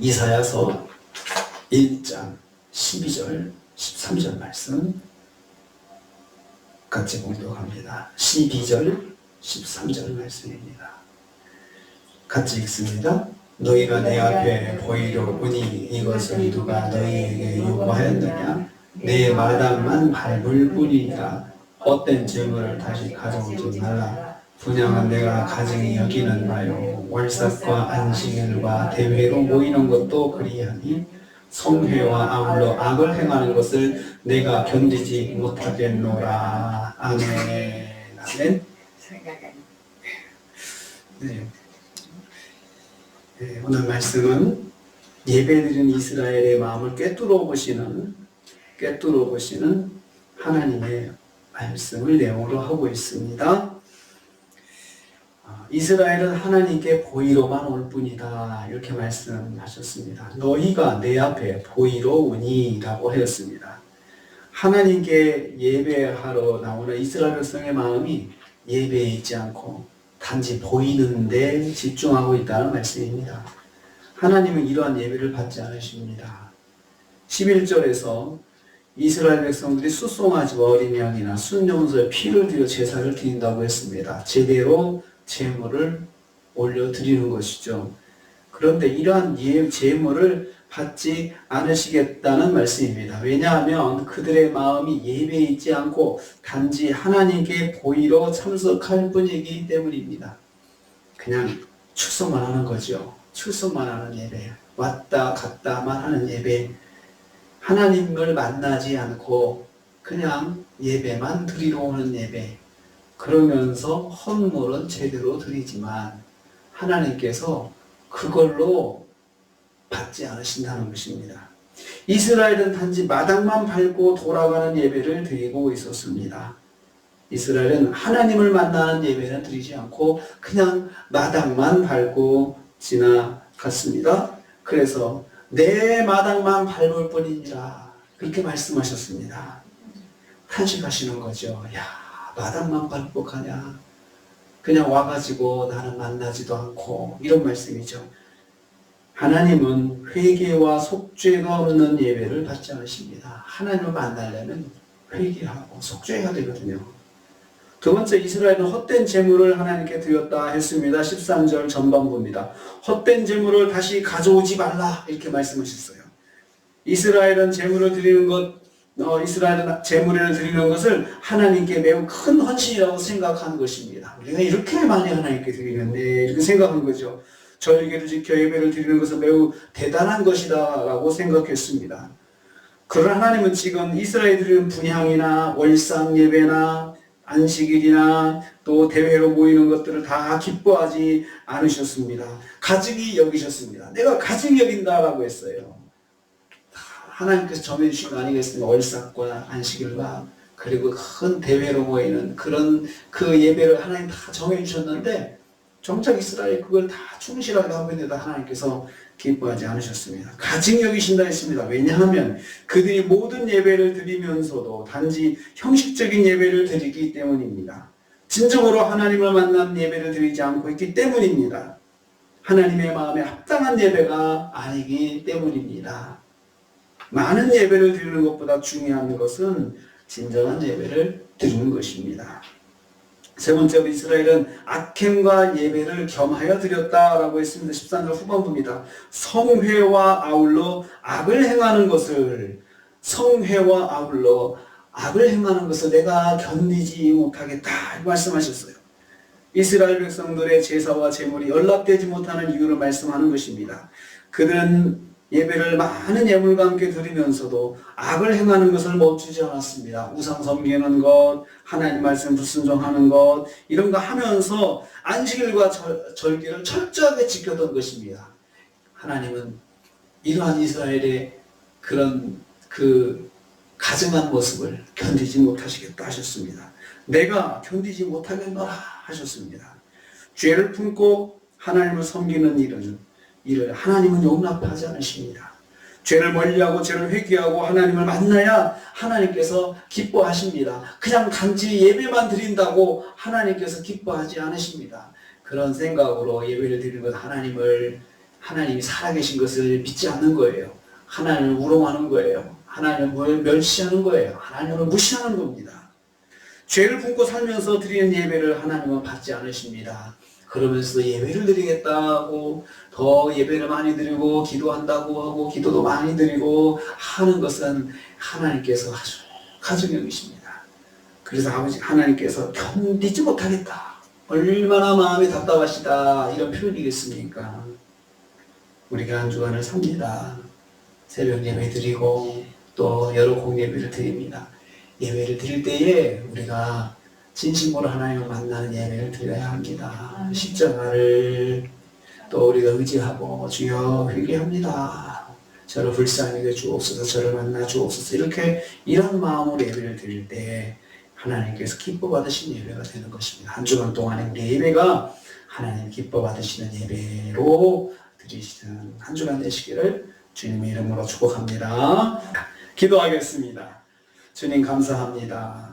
이사야서 1장 12절 13절 말씀 같이 봉독합니다. 12절 13절 말씀입니다. 같이 읽습니다. 너희가 내 앞에 보이려 오니 이것을 누가 너희에게 요구하였느냐? 내 마당만 밟을 뿐이니라. 헛된 재물을 다시 가져오지 말라. 분양은 내가 가증히 여기는 바요. 월삭과 안식일과 대회로 모이는 것도 그리하니 성회와 아울러 악을 행하는 것을 내가 견디지 못하겠노라. 아멘. 아멘. 네. 네, 오늘 말씀은 예배드린 이스라엘의 마음을 꿰뚫어 보시는 하나님의 말씀을 내용으로 하고 있습니다. 이스라엘은 하나님께 보이러만 올 뿐이다, 이렇게 말씀하셨습니다. 너희가 내 앞에 보이러 오니 라고 하였습니다. 하나님께 예배하러 나오는 이스라엘 백성의 마음이 예배에 있지 않고 단지 보이는 데 집중하고 있다는 말씀입니다. 하나님은 이러한 예배를 받지 않으십니다. 11절에서 이스라엘 백성들이 숫송아지와 어린 양이나 순염소의 피를 들여 제사를 드린다고 했습니다. 제대로 제물을 올려드리는 것이죠. 그런데 이러한 제물을 받지 않으시겠다는 말씀입니다. 왜냐하면 그들의 마음이 예배에 있지 않고 단지 하나님께 보이러 참석할 뿐이기 때문입니다. 그냥 출석만 하는 거죠. 출석만 하는 예배, 왔다 갔다만 하는 예배, 하나님을 만나지 않고 그냥 예배만 드리러 오는 예배, 그러면서 헌물은 제대로 드리지만 하나님께서 그걸로 받지 않으신다는 것입니다. 이스라엘은 단지 마당만 밟고 돌아가는 예배를 드리고 있었습니다. 이스라엘은 하나님을 만나는 예배는 드리지 않고 그냥 마당만 밟고 지나갔습니다. 그래서 내 마당만 밟을 뿐이니라, 그렇게 말씀하셨습니다. 탄식하시는 거죠. 야, 마당만 밟고 가냐? 그냥 와가지고 나는 만나지도 않고, 이런 말씀이죠. 하나님은 회개와 속죄가 없는 예배를 받지 않으십니다. 하나님을 만나려면 회개하고 속죄해야 되거든요. 두 번째, 이스라엘은 헛된 재물을 하나님께 드렸다 했습니다. 13절 전반부입니다. 헛된 재물을 다시 가져오지 말라, 이렇게 말씀하셨어요. 이스라엘은 재물을 드리는 것을 하나님께 매우 큰 헌신이라고 생각한 것입니다. 우리가 이렇게 많이 하나님께 드리는데, 이렇게 생각한 거죠. 절기를 지켜 예배를 드리는 것은 매우 대단한 것이다 라고 생각했습니다. 그러나 하나님은 지금 이스라엘이 드리는 분향이나 월상 예배나 안식일이나 또 대회로 모이는 것들을 다 기뻐하지 않으셨습니다. 가증히 여기셨습니다. 내가 가증히 여긴다라고 했어요. 하나님께서 정해주신 거 아니겠습니까? 월삭과 안식일과 그리고 큰 대회로 모이는 그 예배를 하나님 다 정해주셨는데, 정작 이스라엘이 그걸 다 충실하게 하고 있는데 하나님께서 기뻐하지 않으셨습니다. 가증히 여기신다 했습니다. 왜냐하면 그들이 모든 예배를 드리면서도 단지 형식적인 예배를 드리기 때문입니다. 진정으로 하나님을 만난 예배를 드리지 않고 있기 때문입니다. 하나님의 마음에 합당한 예배가 아니기 때문입니다. 많은 예배를 드리는 것보다 중요한 것은 진정한 예배를 드리는 것입니다. 세 번째로 이스라엘은 악행과 예배를 겸하여 드렸다라고 했습니다. 13절 후반부입니다. 성회와 아울러 악을 행하는 것을 내가 견디지 못하겠다, 말씀하셨어요. 이스라엘 백성들의 제사와 제물이 연락되지 못하는 이유를 말씀하는 것입니다. 그들은 예배를 많은 예물과 함께 드리면서도 악을 행하는 것을 멈추지 않았습니다. 우상 섬기는 것, 하나님 말씀 불순종하는 것, 이런 거 하면서 안식일과 절기를 철저하게 지켰던 것입니다. 하나님은 이러한 이스라엘의 그런 가증한 모습을 견디지 못하시겠다 하셨습니다. 내가 견디지 못하겠노라 하셨습니다. 죄를 품고 하나님을 섬기는 일을 하나님은 용납하지 않으십니다. 죄를 멀리하고 죄를 회개하고 하나님을 만나야 하나님께서 기뻐하십니다. 그냥 단지 예배만 드린다고 하나님께서 기뻐하지 않으십니다. 그런 생각으로 예배를 드리는 것, 하나님이 살아계신 것을 믿지 않는 거예요. 하나님을 우롱하는 거예요. 하나님을 멸시하는 거예요. 하나님을 무시하는 겁니다. 죄를 품고 살면서 드리는 예배를 하나님은 받지 않으십니다. 그러면서 예배를 드리겠다고 더 예배를 많이 드리고 기도한다고 하고 기도도 많이 드리고 하는 것은 하나님께서 아주 가증형이십니다. 그래서 아버지 하나님께서 견디지 못하겠다. 얼마나 마음이 답답하시다 이런 표현이겠습니까? 우리가 한 주간을 삽니다. 새벽 예배 드리고 또 여러 공예배를 드립니다. 예배를 드릴 때에 우리가 진심으로 하나님을 만나는 예배를 드려야 합니다. 십자가를 또 우리가 의지하고 주여 회개합니다. 저를 불쌍히 여겨 주옵소서, 저를 만나 주옵소서 이렇게 이런 마음으로 예배를 드릴 때 하나님께서 기뻐 받으신 예배가 되는 것입니다. 한 주간 동안의 우리 예배가 하나님 기뻐 받으시는 예배로 드리시는 한 주간 되시기를 주님의 이름으로 축복합니다. 기도하겠습니다. 주님 감사합니다.